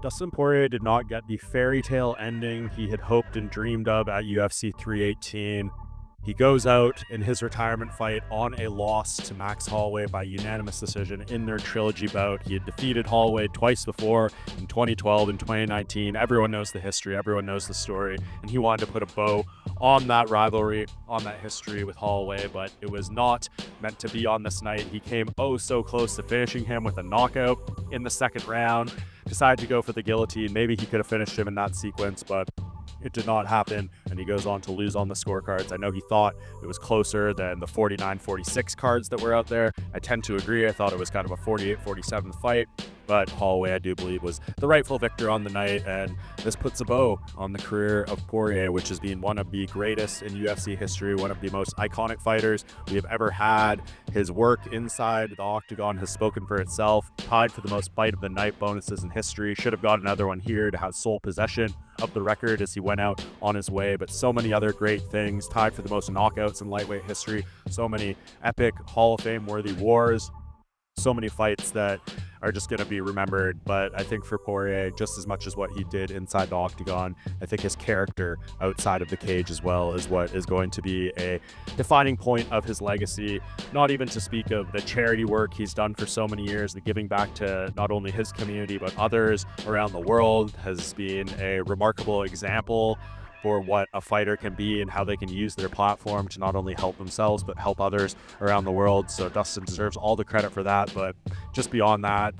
Dustin Poirier did not get the fairy tale ending he had hoped and dreamed of at UFC 318. He goes out in his retirement fight on a loss to Max Holloway by unanimous decision in their trilogy bout. He had defeated Holloway twice before in 2012 and 2019. Everyone knows the history, everyone knows the story, and he wanted to put a bow on that rivalry, on that history with Holloway, but it was not meant to be on this night. He came oh so close to finishing him with a knockout in the second round. Decided to go for the guillotine. Maybe he could have finished him in that sequence, but it did not happen, and he goes on to lose on the scorecards. I know he thought it was closer than the 49-46 cards that were out there. I tend to agree. I thought it was kind of a 48-47 fight, but Holloway, I do believe, was the rightful victor on the night, and this puts a bow on the career of Poirier, which has been one of the greatest in UFC history, one of the most iconic fighters we have ever had. His work inside the octagon has spoken for itself. Tied for the most fight of the night bonuses in history. Should have got another one here to have sole possession of the record as he went out on his way, but so many other great things. Tied for the most knockouts in lightweight history. So many epic Hall of Fame worthy wars. So many fights that are just going to be remembered. But I think for Poirier, just as much as what he did inside the octagon, I think his character outside of the cage as well is what is going to be a defining point of his legacy. Not even to speak of the charity work he's done for so many years, the giving back to not only his community but others around the world has been a remarkable example for what a fighter can be and how they can use their platform to not only help themselves but help others around the world. So Dustin deserves all the credit for that. But just beyond that,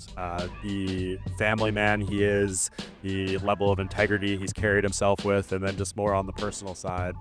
the family man he is, the level of integrity he's carried himself with, and then just more on the personal side,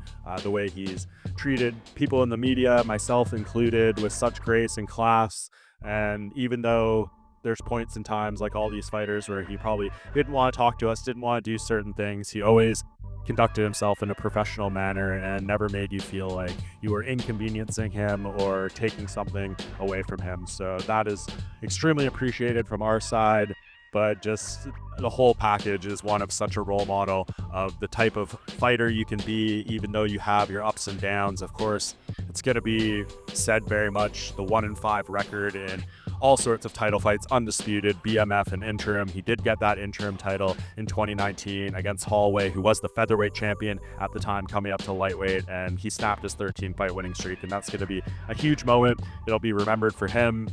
the way he's treated people in the media, myself included, with such grace and class. And even though there's points and times like all these fighters where he probably didn't want to talk to us, didn't want to do certain things, he always conducted himself in a professional manner and never made you feel like you were inconveniencing him or taking something away from him. So that is extremely appreciated from our side. But just the whole package is one of such a role model of the type of fighter you can be, even though you have your ups and downs. Of course, it's going to be said very much the 1-5 record in all sorts of title fights, undisputed, BMF and interim. He did get that interim title in 2019 against Holloway, who was the featherweight champion at the time, coming up to lightweight, and he snapped his 13-fight winning streak, and that's going to be a huge moment. It'll be remembered for him.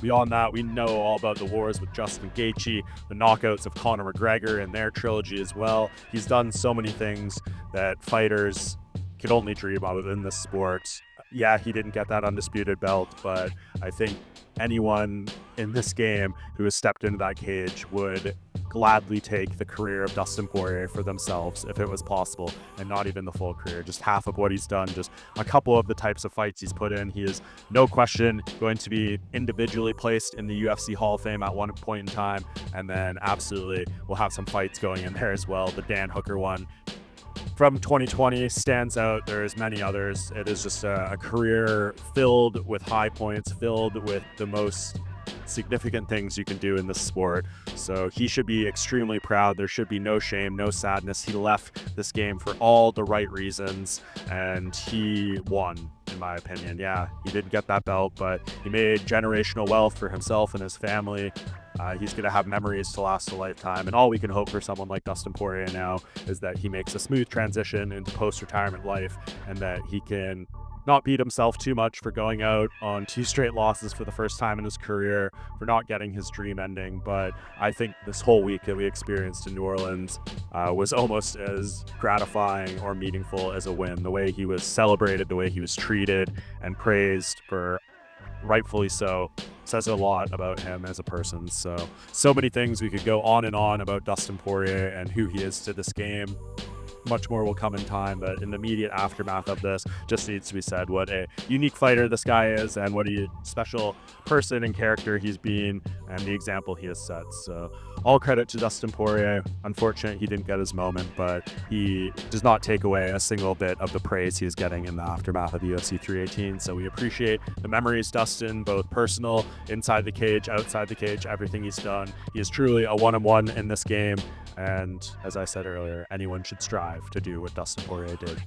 Beyond that, we know all about the wars with Justin Gaethje, the knockouts of Conor McGregor and their trilogy as well. He's done so many things that fighters could only dream of in this sport. Yeah, he didn't get that undisputed belt, but I think anyone in this game who has stepped into that cage would gladly take the career of Dustin Poirier for themselves if it was possible, and not even the full career, just half of what he's done, just a couple of the types of fights he's put in. He is no question going to be individually placed in the UFC Hall of Fame at one point in time, and then absolutely we'll have some fights going in there as well. The Dan Hooker one from 2020 stands out. There's many others. It is just a career filled with high points, filled with the most significant things you can do in this sport. So he should be extremely proud. There should be no shame, no sadness. He left this game for all the right reasons, and he won, in my opinion. Yeah, he didn't get that belt, but he made generational wealth for himself and his family. He's going to have memories to last a lifetime, and all we can hope for someone like Dustin Poirier now is that he makes a smooth transition into post-retirement life, and that he can not beat himself too much for going out on 2 straight losses for the first time in his career, for not getting his dream ending. But I think this whole week that we experienced in New Orleans was almost as gratifying or meaningful as a win. The way he was celebrated, the way he was treated and praised, for rightfully so, says a lot about him as a person. So many things we could go on and on about Dustin Poirier and who he is to this game. Much more will come in time, but in the immediate aftermath of this, just needs to be said what a unique fighter this guy is, and what a special person and character he's been, and the example he has set. So all credit to Dustin Poirier. Unfortunate he didn't get his moment, but he does not take away a single bit of the praise he is getting in the aftermath of UFC 318. So we appreciate the memories, Dustin, both personal, inside the cage, outside the cage, everything he's done. He is truly a one-on-one in this game. And as I said earlier, anyone should strive to do what Dustin Poirier did.